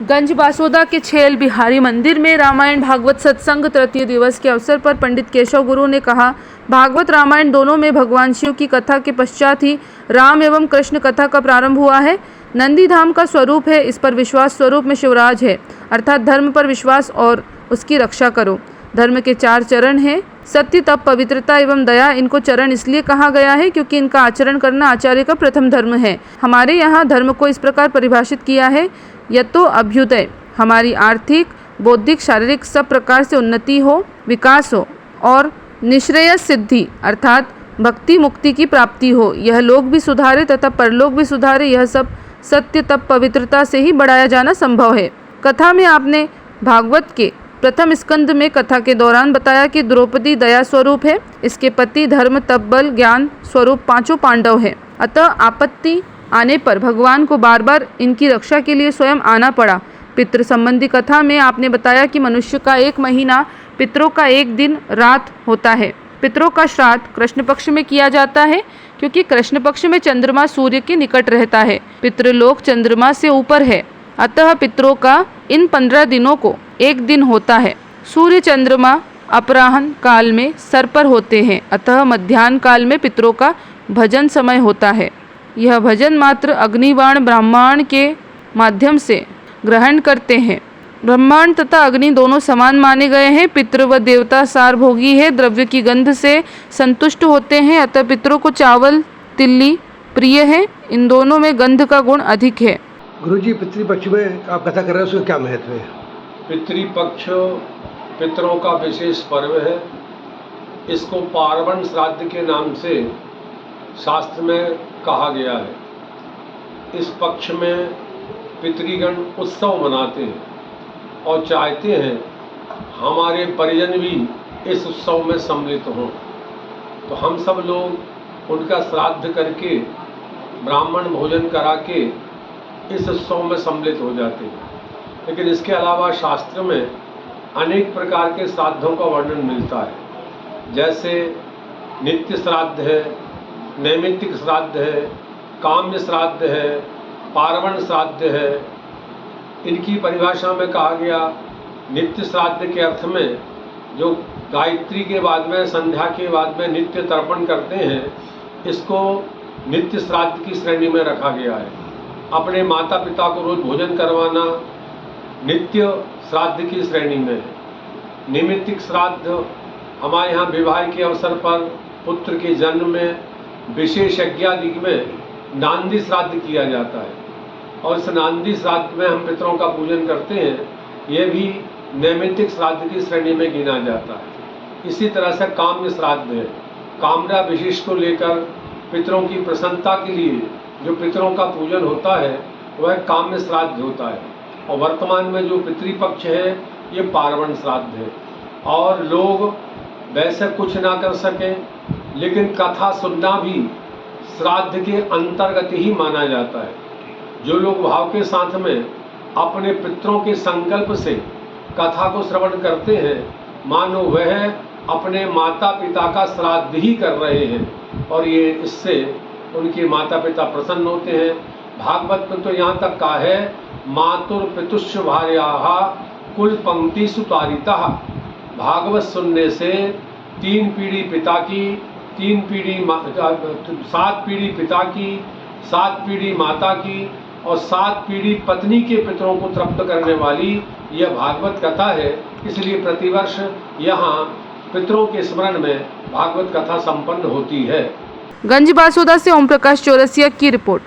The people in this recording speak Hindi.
गंज बासोदा के छेल बिहारी मंदिर में रामायण भागवत सत्संग तृतीय दिवस के अवसर पर पंडित केशव गुरु ने कहा, भागवत रामायण दोनों में भगवान शिव की कथा के पश्चात ही राम एवं कृष्ण कथा का प्रारंभ हुआ है। नंदी धाम का स्वरूप है, इस पर विश्वास स्वरूप में शिवराज है, अर्थात धर्म पर विश्वास और उसकी रक्षा करो। धर्म के 4 चरण हैं, सत्य, तप, पवित्रता एवं दया। इनको चरण इसलिए कहा गया है क्योंकि इनका आचरण करना आचार्य का प्रथम धर्म है। हमारे यहाँ धर्म को इस प्रकार परिभाषित किया है, यतो अभ्युदय, हमारी आर्थिक, बौद्धिक, शारीरिक सब प्रकार से उन्नति हो, विकास हो और निश्रेयस सिद्धि अर्थात भक्ति मुक्ति की प्राप्ति हो। यह लोक भी सुधारे तथा परलोक भी सुधारे। यह सब सत्य, तप, पवित्रता से ही बढ़ाया जाना संभव है। कथा में आपने भागवत के प्रथम स्कंद में कथा के दौरान बताया कि द्रौपदी दया स्वरूप है, इसके पति धर्म, तप, बल, ज्ञान स्वरूप 5 पांडव है। अतः आपत्ति आने पर भगवान को बार बार इनकी रक्षा के लिए स्वयं आना पड़ा। पितृ संबंधी कथा में आपने बताया कि मनुष्य का 1 महीना, पितरों का 1 दिन रात होता है। पितरों का श्राद्ध कृष्ण पक्ष में किया जाता है क्योंकि कृष्ण पक्ष में चंद्रमा सूर्य के निकट रहता है। पितृलोक चंद्रमा से ऊपर है, अतः पितरों का इन 15 दिनों को 1 दिन होता है। सूर्य चंद्रमा अपराह्न काल में सर पर होते हैं, अतः मध्याह्न काल में पितरों का भजन समय होता है। यह भजन मात्र अग्निबाण ब्रह्मांड के माध्यम से ग्रहण करते हैं। ब्रह्मांड तथा अग्नि दोनों समान माने गए हैं। पितृ व देवता सारभोगी है, द्रव्य की गंध से संतुष्ट होते हैं, अतः पितरों को चावल, तिल्ली प्रिय है। इन दोनों में गंध का गुण अधिक है। गुरुजी, पितृपक्ष में आप कथा कर रहे हो, उसका क्या महत्व है? पितृपक्ष पितरों का विशेष पर्व है। इसको पार्वण श्राद्ध के नाम से शास्त्र में कहा गया है। इस पक्ष में पितृगण उत्सव मनाते हैं और चाहते हैं हमारे परिजन भी इस उत्सव में सम्मिलित हों, तो हम सब लोग उनका श्राद्ध करके ब्राह्मण भोजन करा के इस उत्सव में सम्मिलित हो जाते हैं। लेकिन इसके अलावा शास्त्र में अनेक प्रकार के श्राद्धों का वर्णन मिलता है, जैसे नित्य श्राद्ध है, नैमित्तिक श्राद्ध है, काम्य श्राद्ध है, पार्वण श्राद्ध है। इनकी परिभाषा में कहा गया, नित्य श्राद्ध के अर्थ में जो गायत्री के बाद में, संध्या के बाद में नित्य तर्पण करते हैं, इसको नित्य श्राद्ध की श्रेणी में रखा गया है। अपने माता पिता को रोज भोजन करवाना नित्य श्राद्ध की श्रेणी में है। नैमित्तिक श्राद्ध हमारे यहाँ विवाह के अवसर पर, पुत्र के जन्म में, विशेष यज्ञादि में नांदी श्राद्ध किया जाता है और इस नांदी श्राद्ध में हम पितरों का पूजन करते हैं। यह भी नैमित्तिक श्राद्ध की श्रेणी में गिना जाता है। इसी तरह से काम्य श्राद्ध है। कामना विशेष को लेकर पितरों की प्रसन्नता के लिए जो पितरों का पूजन होता है वह काम्य श्राद्ध होता है। और वर्तमान में जो पितृपक्ष है ये पार्वण श्राद्ध है। और लोग वैसे कुछ ना कर सकें, लेकिन कथा सुनना भी श्राद्ध के अंतर्गत ही माना जाता है। जो लोग भाव के साथ में अपने पितरों के संकल्प से कथा को श्रवण करते हैं, मानो वह अपने माता पिता का श्राद्ध ही कर रहे हैं और ये इससे उनके माता पिता प्रसन्न होते हैं। भागवत में तो यहाँ तक कहा है, मातुर पितुष्य भार्याः कुल पंक्ति सुतारिता। भागवत सुनने से 3 पीढ़ी पिता की, 7 पीढ़ी पिता की, 7 पीढ़ी माता की और 7 पीढ़ी पत्नी के पितरों को तृप्त करने वाली यह भागवत कथा है। इसलिए प्रतिवर्ष यहाँ पितरों के स्मरण में भागवत कथा संपन्न होती है। गंज बासोदा से ओम प्रकाश चौरसिया की रिपोर्ट।